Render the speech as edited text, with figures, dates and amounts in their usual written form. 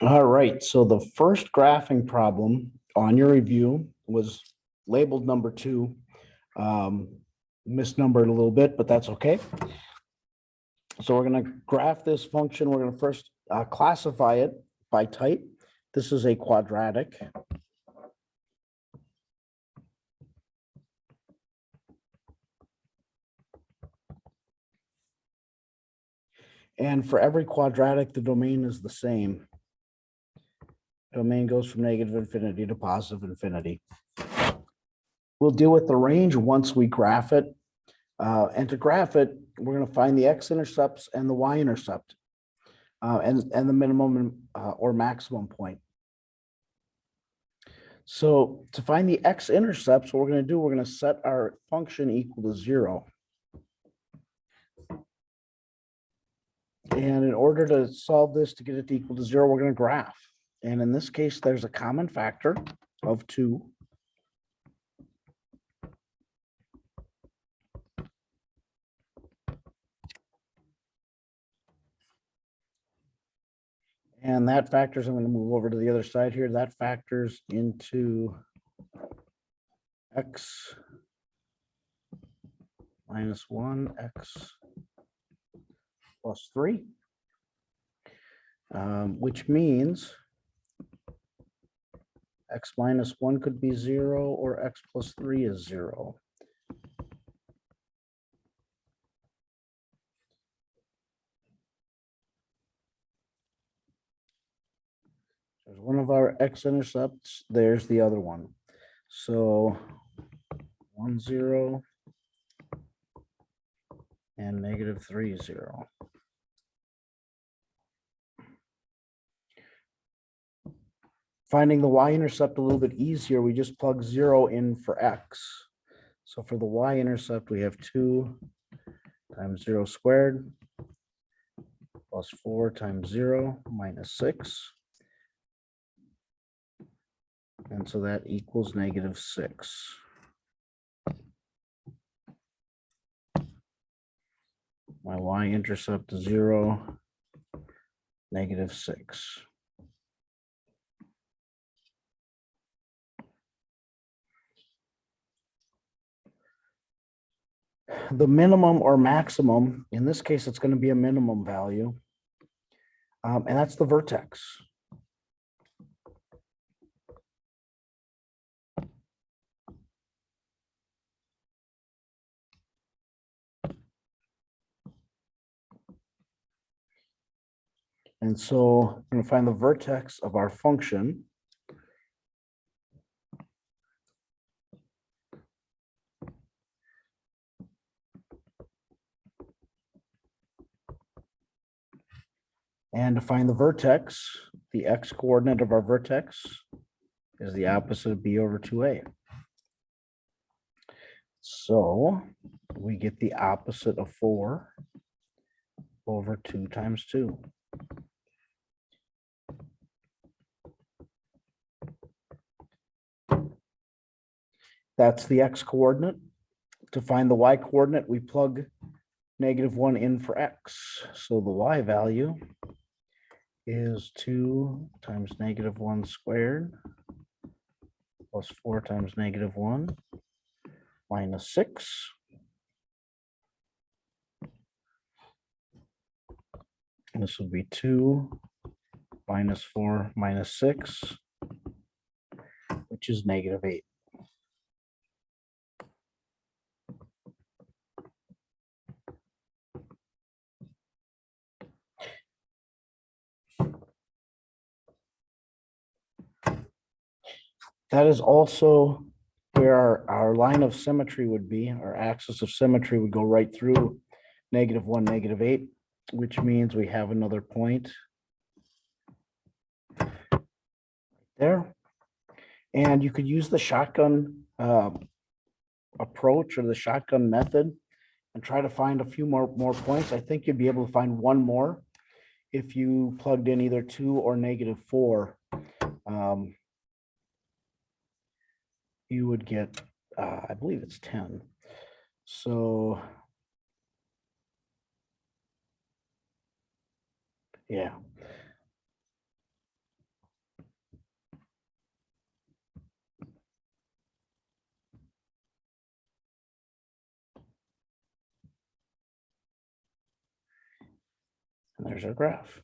All right, so the first graphing problem on your review was labeled number 2. Misnumbered a little bit, but that's okay. So we're going to graph this function. We're going to first classify it by type. This is a quadratic. And for every quadratic, the domain is the same. Domain goes from negative infinity to positive infinity. We'll deal with the range once we graph it. And to graph it, we're going to find the x-intercepts and the y-intercept, and the minimum or maximum point. So to find the x-intercepts, what we're going to do, we're going to set our function equal to 0. And in order to solve this, to get it to equal to 0, we're going to graph. And in this case, there's a common factor of 2. And that factors, I'm going to move over to the other side here, that factors into x minus 1, x plus 3, which means x minus 1 could be 0 or x plus 3 is 0. There's one of our x-intercepts, there's the other one. So 1, 0 and negative 3, 0. Finding the y-intercept a little bit easier, we just plug 0 in for x. So for the y-intercept, we have 2 times 0 squared plus 4 times 0 minus 6. And so that equals negative 6. My y-intercept is 0, negative 6. The minimum or maximum, in this case, it's going to be a minimum value. And that's the vertex. And so I'm going to find the vertex of our function. And to find the vertex, the x coordinate of our vertex is the opposite of b over 2a. So we get the opposite of 4 over 2 times 2. That's the x coordinate. To find the y coordinate, we plug negative 1 in for x. So the y value is 2 times negative 1 squared plus 4 times negative 1 minus 6. And this would be 2 minus 4 minus 6, which is negative 8. That is also where our line of symmetry would be. Our axis of symmetry would go right through negative 1, negative 8, which means we have another point there. And you could use the shotgun approach or the shotgun method and try to find a few more points. I think you'd be able to find one more if you plugged in either 2 or negative 4. You would get, I believe it's 10. So, yeah. And there's our graph.